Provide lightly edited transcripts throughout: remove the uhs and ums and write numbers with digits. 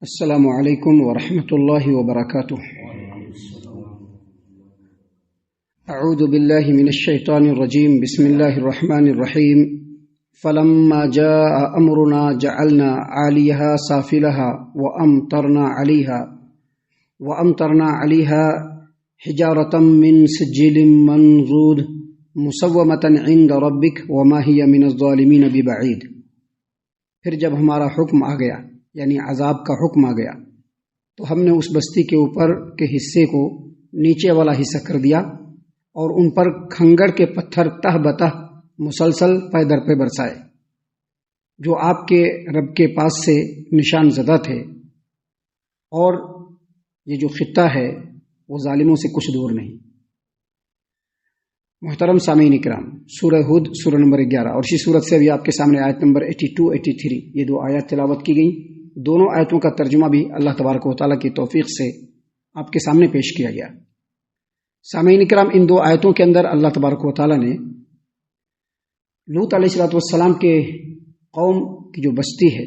السلام علیکم ورحمۃ اللہ وبرکاتہ۔ اعوذ باللہ من الشیطان الرجیم، بسم اللہ الرحمن الرحیم۔ فلما جاء امرنا جعلنا عالیها سافلها وامطرنا علیها حجارة من سجیل منضود مسومة عند ربک وما هي من الظالمین ببعید۔ پھر جب ہمارا حکم آ گیا، یعنی عذاب کا حکم آ گیا، تو ہم نے اس بستی کے اوپر کے حصے کو نیچے والا حصہ کر دیا اور ان پر کھنگڑ کے پتھر تہ بتہ مسلسل پے در پہ برسائے، جو آپ کے رب کے پاس سے نشان زدہ تھے، اور یہ جو خطہ ہے وہ ظالموں سے کچھ دور نہیں۔ محترم سامعین کرام، سورہ ہود سورہ نمبر 11 اور اسی سورت سے ابھی آپ کے سامنے آیت نمبر 82 83 یہ دو آیات تلاوت کی گئیں۔ دونوں آیتوں کا ترجمہ بھی اللہ تبارک و تعالیٰ کی توفیق سے آپ کے سامنے پیش کیا گیا۔ سامعین کرام، ان دو آیتوں کے اندر اللہ تبارک و تعالیٰ نے لوط علیہ السلام کے قوم کی جو بستی ہے،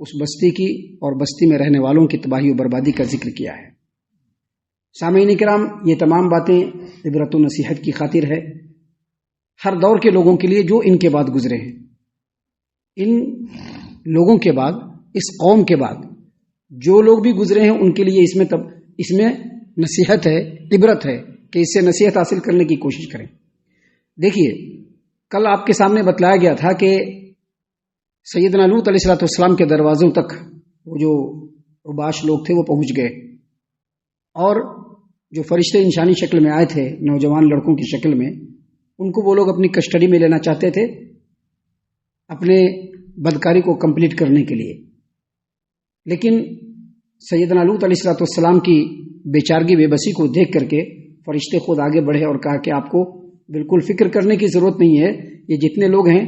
اس بستی کی اور بستی میں رہنے والوں کی تباہی و بربادی کا ذکر کیا ہے۔ سامعین کرام، یہ تمام باتیں عبرت و نصیحت کی خاطر ہے ہر دور کے لوگوں کے لیے جو ان کے بعد گزرے ہیں۔ ان لوگوں کے بعد، اس قوم کے بعد جو لوگ بھی گزرے ہیں، ان کے لیے اس میں نصیحت ہے، عبرت ہے کہ اس سے نصیحت حاصل کرنے کی کوشش کریں۔ دیکھیے، کل آپ کے سامنے بتلایا گیا تھا کہ سیدنا لوط علیہ السلام کے دروازوں تک وہ جو عباش لوگ تھے وہ پہنچ گئے، اور جو فرشتے انسانی شکل میں آئے تھے، نوجوان لڑکوں کی شکل میں، ان کو وہ لوگ اپنی کسٹڈی میں لینا چاہتے تھے اپنے بدکاری کو کمپلیٹ کرنے کے لیے۔ لیکن سیدنا لوط علیہ السلام کی بیچارگی بے بسی کو دیکھ کر کے فرشتے خود آگے بڑھے اور کہا کہ آپ کو بالکل فکر کرنے کی ضرورت نہیں ہے، یہ جتنے لوگ ہیں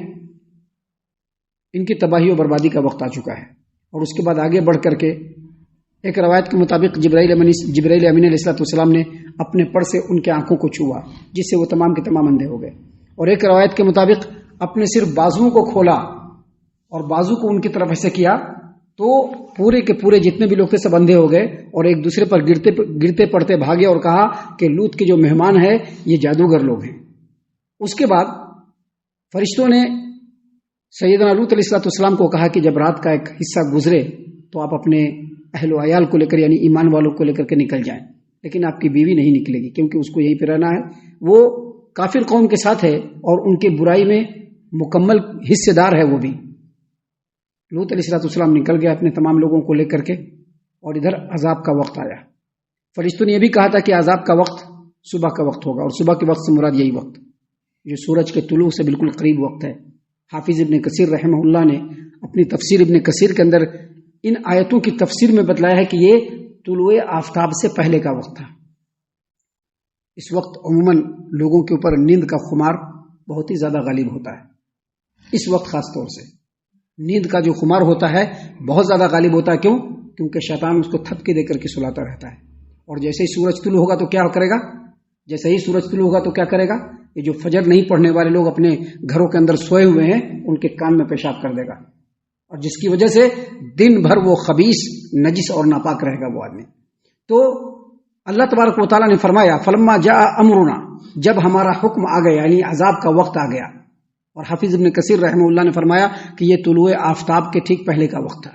ان کی تباہی و بربادی کا وقت آ چکا ہے۔ اور اس کے بعد آگے بڑھ کر کے ایک روایت کے مطابق جبرائیل امین علیہ السلام نے اپنے پر سے ان کے آنکھوں کو چھوا، جس سے وہ تمام کے تمام اندھے ہو گئے، اور ایک روایت کے مطابق اپنے صرف بازوؤں کو کھولا اور بازو کو ان کی طرف ایسے کیا تو پورے کے پورے جتنے بھی لوگ تھے سب اندھے ہو گئے، اور ایک دوسرے پر گرتے پڑتے بھاگے اور کہا کہ لوط کے جو مہمان ہے یہ جادوگر لوگ ہیں۔ اس کے بعد فرشتوں نے سیدنا لوط علیہ السلام کو کہا کہ جب رات کا ایک حصہ گزرے تو آپ اپنے اہل و عیال کو لے کر، یعنی ایمان والوں کو لے کر کے نکل جائیں، لیکن آپ کی بیوی نہیں نکلے گی، کیونکہ اس کو یہیں پہ رہنا ہے۔ وہ کافر قوم کے ساتھ ہے اور ان کے برائی میں مکمل حصے دار ہے وہ بھی۔ لوط علیہ السلام نکل گیا اپنے تمام لوگوں کو لے کر کے، اور ادھر عذاب کا وقت آیا۔ فرشتوں نے یہ بھی کہا تھا کہ عذاب کا وقت صبح کا وقت ہوگا، اور صبح کے وقت سے مراد یہی وقت جو سورج کے طلوع سے بالکل قریب وقت ہے۔ حافظ ابن کثیر رحمہ اللہ نے اپنی تفسیر ابن کثیر کے اندر ان آیتوں کی تفسیر میں بتلایا ہے کہ یہ طلوع آفتاب سے پہلے کا وقت تھا۔ اس وقت عموماً لوگوں کے اوپر نیند کا خمار بہت ہی زیادہ غالب ہوتا ہے۔ اس وقت خاص طور سے نیند کا جو خمار ہوتا ہے بہت زیادہ غالب ہوتا ہے۔ کیوں؟ کیونکہ شیطان اس کو تھپکے دے کر کے سلاتا رہتا ہے، اور جیسے ہی سورج طلوع ہوگا تو کیا کرے گا؟ جیسے ہی سورج طلوع ہوگا تو کیا کرے گا؟ یہ جو فجر نہیں پڑھنے والے لوگ اپنے گھروں کے اندر سوئے ہوئے ہیں، ان کے کان میں پیشاب کر دے گا، اور جس کی وجہ سے دن بھر وہ خبیث، نجس اور ناپاک رہے گا وہ آدمی۔ تو اللہ تبارک و تعالیٰ نے فرمایا فلما جاء امرنا، جب ہمارا حکم آ گیا، یعنی عذاب کا وقت آ گیا۔ اور حافظ ابن کثیر رحمہ اللہ نے فرمایا کہ یہ طلوع آفتاب کے ٹھیک پہلے کا وقت تھا،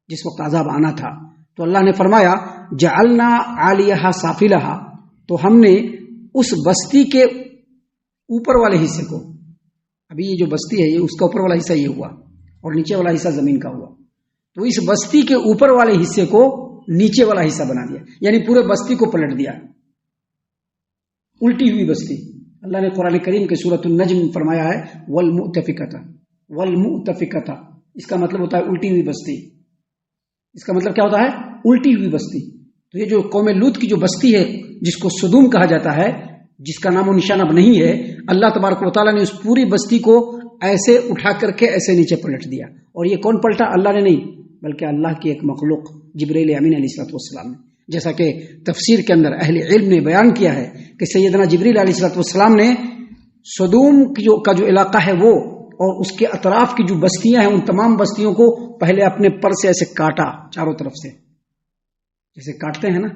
جس وقت عذاب آنا تھا۔ تو اللہ نے فرمایا جعلنا عالیہا سافلہا، تو ہم نے اس بستی کے اوپر والے حصے کو، ابھی یہ جو بستی ہے یہ اس کا اوپر والا حصہ یہ ہوا اور نیچے والا حصہ زمین کا ہوا، تو اس بستی کے اوپر والے حصے کو نیچے والا حصہ بنا دیا، یعنی پورے بستی کو پلٹ دیا، الٹی ہوئی بستی۔ اللہ نے قرآن کریم کے سورۃ النجم میں فرمایا ہے والمؤتفکۃ، اس کا مطلب ہوتا ہے الٹی ہوئی بستی۔ اس کا مطلب کیا ہوتا ہے؟ الٹی ہوئی بستی۔ تو یہ جو قوم لوط کی جو بستی ہے، جس کو سدوم کہا جاتا ہے، جس کا نام و نشان اب نہیں ہے، اللہ تبارک و تعالیٰ نے اس پوری بستی کو ایسے اٹھا کر کے ایسے نیچے پلٹ دیا۔ اور یہ کون پلٹا؟ اللہ نے نہیں، بلکہ اللہ کی ایک مخلوق جبرائیل امین علیہ السلام نے، جیسا کہ تفسیر کے اندر اہل علم نے بیان کیا ہے کہ سیدنا جبرائیل علیہ السلام نے سدوم کا جو علاقہ ہے وہ اور اس کے اطراف کی جو بستیاں ہیں ان تمام بستیوں کو پہلے اپنے پر سے ایسے کاٹا چاروں طرف سے، جیسے کاٹتے ہیں نا،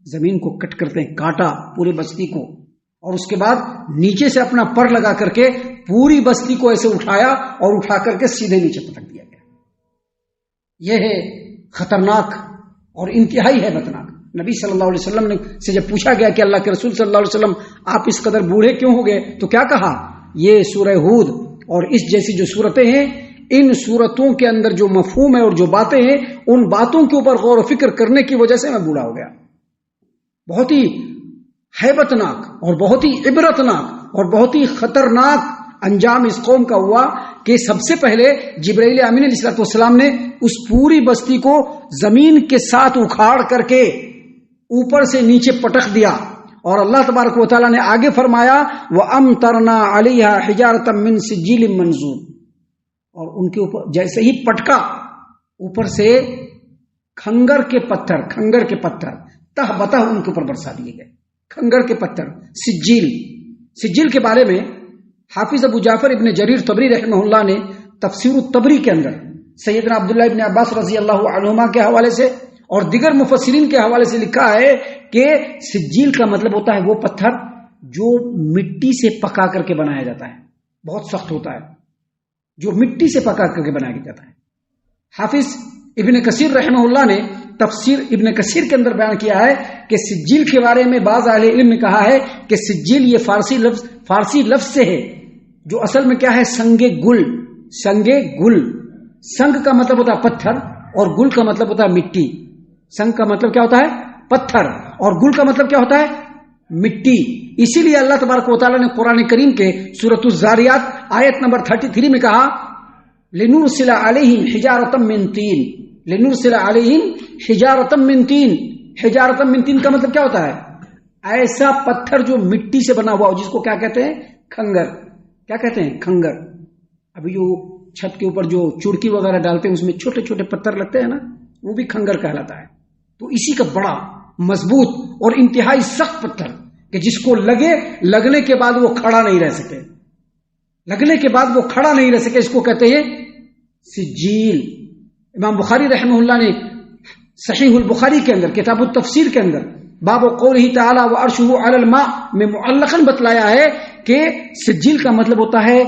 زمین کو کٹ کرتے ہیں، کاٹا پورے بستی کو، اور اس کے بعد نیچے سے اپنا پر لگا کر کے پوری بستی کو ایسے اٹھایا اور اٹھا کر کے سیدھے نیچے پٹک دیا گیا. یہ ہے خطرناک اور انتہائی ہیبتناک. نبی صلی اللہ علیہ وسلم سے جب پوچھا گیا کہ اللہ کے رسول صلی اللہ علیہ وسلم آپ اس قدر بوڑھے کیوں ہو گئے، تو کیا کہا؟ یہ سورہ ہود اور اس جیسی جو صورتیں ہیں، ان صورتوں کے اندر جو مفہوم ہے اور جو باتیں ہیں، ان باتوں کے اوپر غور و فکر کرنے کی وجہ سے میں بوڑھا ہو گیا. بہت ہی ہیبتناک اور بہت ہی عبرتناک اور بہت ہی خطرناک انجام اس قوم کا ہوا کہ سب سے پہلے جبرائیل امین علیہ السلام نے اس پوری بستی کو زمین کے ساتھ اکھاڑ کر کے اوپر سے نیچے پٹک دیا. اور اللہ تبارک و تعالیٰ نے آگے فرمایا وَأَمْطَرْنَا عَلَيْهَا حِجَارَةً مِّن سِجِّيلٍ مَّنضُودٍ، اور ان کے اوپر جیسے ہی پٹکا اوپر سے کھنگر کے پتھر تہ بتہ ان کے اوپر برسا دیے گئے. کھنگر کے پتھر، سجیل کے بارے میں حافظ ابو جعفر ابن جریر طبری رحمہ اللہ نے تفسیر الطبری کے اندر سیدنا عبداللہ ابن عباس رضی اللہ عنہما کے حوالے سے اور دیگر مفسرین کے حوالے سے لکھا ہے کہ سجیل کا مطلب ہوتا ہے وہ پتھر جو مٹی سے پکا کر کے بنایا جاتا ہے، بہت سخت ہوتا ہے، جو مٹی سے پکا کر کے بنایا جاتا ہے. حافظ ابن کثیر رحمہ اللہ نے تفسیر ابن کثیر کے اندر بیان کیا ہے کہ سجیل کے بارے میں بعض اہل علم نے کہا ہے کہ سجیل یہ فارسی لفظ سے ہے جو اصل میں کیا ہے، سنگ گل. سنگ کا مطلب ہوتا ہے پتھر اور گل کا مطلب ہوتا ہے مٹی. سنگ کا مطلب کیا ہوتا ہے؟ پتھر، اور گل کا مطلب کیا ہوتا ہے؟ مٹی. اسی لیے اللہ تبارک و تعالیٰ نے قرآن کریم کے سورۃ الزاریات آیت نمبر 33 میں کہا لِنُرْسِلَ عَلَيْهِمْ حِجَارَةً مِّن طِينٍ. لِنُرْسِلَ عَلَيْهِمْ حِجَارَةً مِّن طِينٍ. حِجَارَةً مِّن طِينٍ کا مطلب کیا ہوتا ہے؟ ایسا پتھر جو مٹی سے بنا ہوا ہو، جس کو کیا کہتے ہیں؟ کھنگر. کیا کہتے ہیں؟ کھنگر. ابھی جو چھت کے اوپر جو چڑکی وغیرہ ڈالتے ہیں اس میں چھوٹے چھوٹے پتھر لگتے ہیں نا، وہ بھی کھنگر کہلاتا ہے. تو اسی کا بڑا مضبوط اور انتہائی سخت پتھر کہ جس کو لگنے کے بعد وہ کھڑا نہیں رہ سکے، اس کو کہتے ہیں سجیل. امام بخاری رحمہ اللہ نے صحیح البخاری کے اندر کتاب التفسیر کے اندر باب قولہ تعالی وعرشہ علی الماء میں معلقاً بتلایا ہے کہ سجیل کا مطلب ہوتا ہے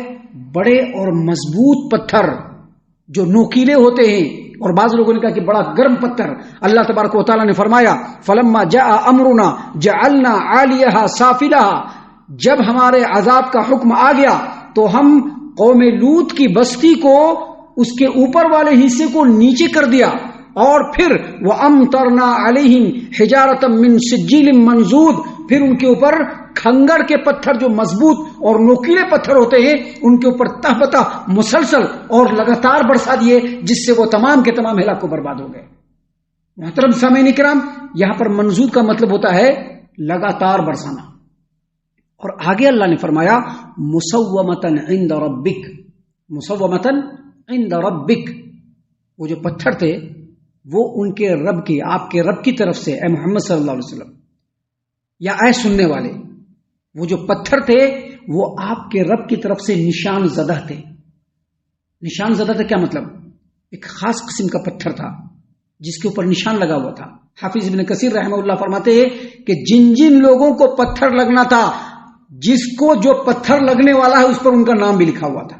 بڑے اور مضبوط پتھر جو نوکیلے ہوتے ہیں. اور بعض لوگوں نے کہا کہ بڑا گرم پتھر. اللہ تبارک و تعالیٰ نے فرمایا فلما جاء امرنا جعلنا عالیہا سافلہا، جب ہمارے عذاب کا حکم آ گیا تو ہم قوم لوط کی بستی کو اس کے اوپر والے حصے کو نیچے کر دیا، اور پھر وَأَمْطَرْنَا عَلَيْهِمْ حِجَارَةً مِّن سِجِّيلٍ مَّنضُودٍ، پھر ان کے اوپر کھنگر کے پتھر جو مضبوط اور نوکیلے پتھر ہوتے ہیں ان کے اوپر تہ بتہ مسلسل اور لگاتار برسا دیے، جس سے وہ تمام کے تمام ہلاک و برباد ہو گئے. محترم سامعین کرام، یہاں پر منضود کا مطلب ہوتا ہے لگاتار برسانا. اور آگے اللہ نے فرمایا مسومتن عند ربک. مسومتن عند ربک، وہ جو پتھر تھے وہ ان کے رب کی، آپ کے رب کی طرف سے، اے محمد صلی اللہ علیہ وسلم یا اے سننے والے، وہ جو پتھر تھے وہ آپ کے رب کی طرف سے نشان زدہ تھے. نشان زدہ تھا کیا مطلب؟ ایک خاص قسم کا پتھر تھا جس کے اوپر نشان لگا ہوا تھا. حافظ ابن کثیر رحمہ اللہ فرماتے ہیں کہ جن جن لوگوں کو پتھر لگنا تھا، جس کو جو پتھر لگنے والا ہے اس پر ان کا نام بھی لکھا ہوا تھا.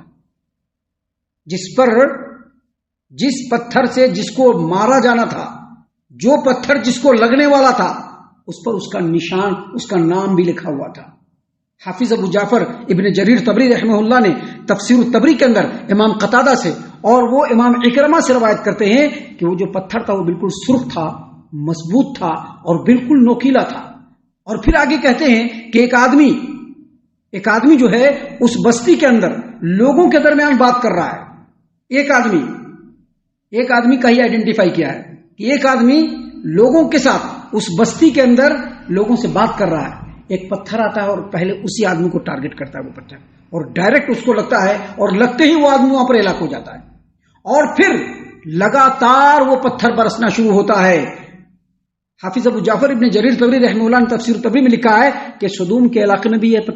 جس پتھر سے جس کو مارا جانا تھا، جو پتھر جس کو لگنے والا تھا، اس پر اس کا نشان، اس کا نام بھی لکھا ہوا تھا. حافظ ابو جعفر ابن جریر طبری رحمہ اللہ نے تفسیر الطبری کے اندر امام قتادہ سے اور وہ امام اکرمہ سے روایت کرتے ہیں کہ وہ جو پتھر تھا وہ بالکل سرخ تھا، مضبوط تھا اور بالکل نوکیلا تھا. اور پھر آگے کہتے ہیں کہ ایک آدمی جو ہے اس بستی کے اندر لوگوں کے درمیان بات کر رہا ہے. ایک آدمی کا ہی آئیڈینٹیفائی کیا ہے کہ ایک آدمی لوگوں کے ساتھ اس بستی کے اندر لوگوں سے بات کر رہا ہے. ایک پتھر آتا ہے اور پہلے اسی آدمی کو ٹارگٹ کرتا ہے وہ پتھر، اور ڈائریکٹ اس کو لگتا ہے اور لگتے ہی وہ آدمی وہاں پر ہلاک ہو جاتا ہے. اور پھر لگاتار وہ پتھر برسنا شروع ہوتا ہے. حافظ ابو جعفر ابن جریر طبری رحمہ اللہ نے تفسیر طبری میں لکھا ہے کہ سدوم کے علاقے میں بھی یہ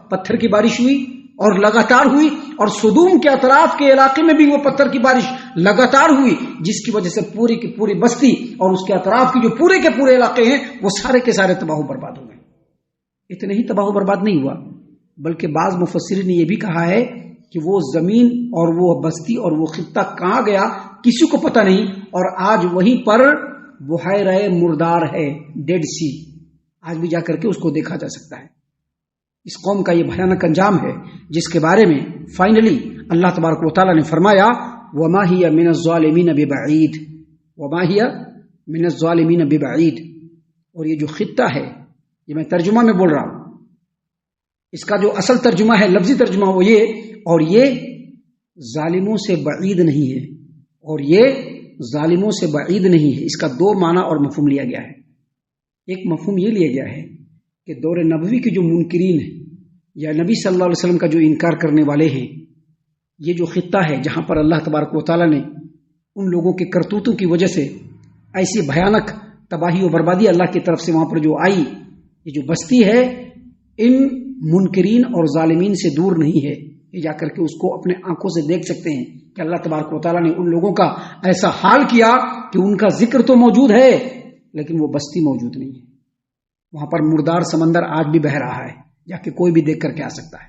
پتھر کی بارش ہوئی اور لگاتار ہوئی، اور صدوم کے اطراف کے علاقے میں بھی وہ پتھر کی بارش لگاتار ہوئی، جس کی وجہ سے پوری کی پوری بستی اور اس کے اطراف کی جو پورے کے پورے علاقے ہیں وہ سارے کے سارے تباہ و برباد ہو گئے۔ اتنے ہی تباہ و برباد نہیں ہوا، بلکہ بعض مفسرین نے یہ بھی کہا ہے کہ وہ زمین اور وہ بستی اور وہ خطہ کہاں گیا کسی کو پتہ نہیں، اور آج وہیں پر بحیرہ مردار ہے، ڈیڈ سی، آج بھی جا کر کے اس کو دیکھا جا سکتا ہے۔ اس قوم کا یہ بھیانک انجام ہے جس کے بارے میں فائنلی اللہ تبارک و تعالیٰ نے فرمایا وَمَا هِيَ مِنَ الظَّالِمِينَ بِبَعِيدٍ، وَمَا هِيَ مِنَ الظَّالِمِينَ بِبَعِيدٍ۔ اور یہ جو خطہ ہے، یہ میں ترجمہ میں بول رہا ہوں، اس کا جو اصل ترجمہ ہے، لفظی ترجمہ وہ یہ، اور یہ ظالموں سے بعید نہیں ہے، اور یہ ظالموں سے بعید نہیں ہے۔ اس کا دو معنی اور مفہوم لیا گیا ہے۔ ایک مفہوم یہ لیا گیا ہے کہ دور نبوی کے جو منکرین ہیں یا نبی صلی اللہ علیہ وسلم کا جو انکار کرنے والے ہیں، یہ جو خطہ ہے جہاں پر اللہ تبارک و تعالیٰ نے ان لوگوں کے کرتوتوں کی وجہ سے ایسی بھیانک تباہی و بربادی اللہ کی طرف سے وہاں پر جو آئی، یہ جو بستی ہے ان منکرین اور ظالمین سے دور نہیں ہے۔ یہ جا کر کے اس کو اپنے آنکھوں سے دیکھ سکتے ہیں کہ اللہ تبارک و تعالیٰ نے ان لوگوں کا ایسا حال کیا کہ ان کا ذکر تو موجود ہے لیکن وہ بستی موجود نہیں ہے۔ وہاں پر مردار سمندر آج بھی بہہ رہا ہے، جا کے کوئی بھی دیکھ کر کے آ سکتا ہے۔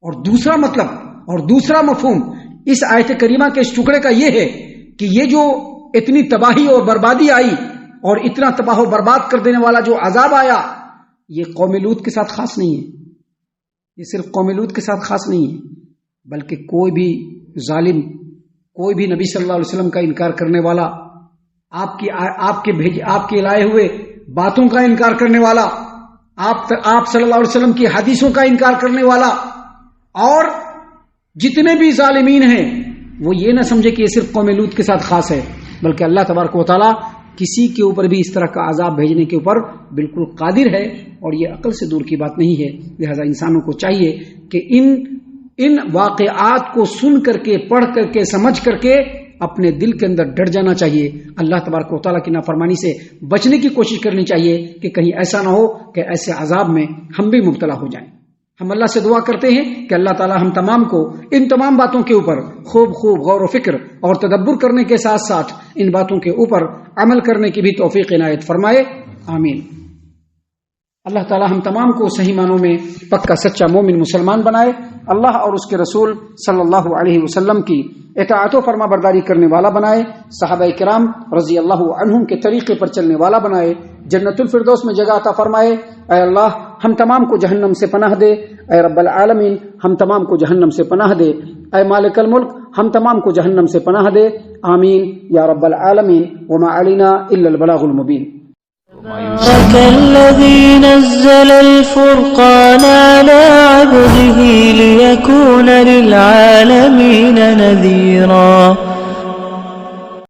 اور دوسرا مطلب اور دوسرا مفہوم اس آیت کریمہ کے اس ٹکڑے کا یہ ہے کہ یہ جو اتنی تباہی اور بربادی آئی اور اتنا تباہ و برباد کر دینے والا جو عذاب آیا، یہ قوم لوط کے ساتھ خاص نہیں ہے، یہ صرف قوم لوط کے ساتھ خاص نہیں ہے، بلکہ کوئی بھی ظالم، کوئی بھی نبی صلی اللہ علیہ وسلم کا انکار کرنے والا، آپ کے لائے ہوئے باتوں کا انکار کرنے والا، آپ صلی اللہ علیہ وسلم کی حدیثوں کا انکار کرنے والا، اور جتنے بھی ظالمین ہیں وہ یہ نہ سمجھے کہ یہ صرف قوم لوط کے ساتھ خاص ہے، بلکہ اللہ تبارک و تعالیٰ کسی کے اوپر بھی اس طرح کا عذاب بھیجنے کے اوپر بالکل قادر ہے، اور یہ عقل سے دور کی بات نہیں ہے۔ لہذا انسانوں کو چاہیے کہ ان واقعات کو سن کر کے، پڑھ کر کے، سمجھ کر کے اپنے دل کے اندر ڈر جانا چاہیے، اللہ تبارک و تعالیٰ کی نافرمانی سے بچنے کی کوشش کرنی چاہیے کہ کہیں ایسا نہ ہو کہ ایسے عذاب میں ہم بھی مبتلا ہو جائیں۔ ہم اللہ سے دعا کرتے ہیں کہ اللہ تعالیٰ ہم تمام کو ان تمام باتوں کے اوپر خوب غور و فکر اور تدبر کرنے کے ساتھ ساتھ ان باتوں کے اوپر عمل کرنے کی بھی توفیق عنایت فرمائے، آمین۔ اللہ تعالیٰ ہم تمام کو صحیح معنوں میں پکا سچا مومن مسلمان بنائے، اللہ اور اس کے رسول صلی اللہ علیہ وسلم کی اطاعت و فرما برداری کرنے والا بنائے، صحابہ کرام رضی اللہ عنہم کے طریقے پر چلنے والا بنائے، جنت الفردوس میں جگہ عطا فرمائے۔ اے اللہ ہم تمام کو جہنم سے پناہ دے، اے رب العالمین ہم تمام کو جہنم سے پناہ دے، اے مالک الملک ہم تمام کو جہنم سے پناہ دے، آمین یا رب العالمین۔ وما علینا الا البلاغ المبین۔ الذي نزل الفرقان على عبده ليكون للعالمين نذيرا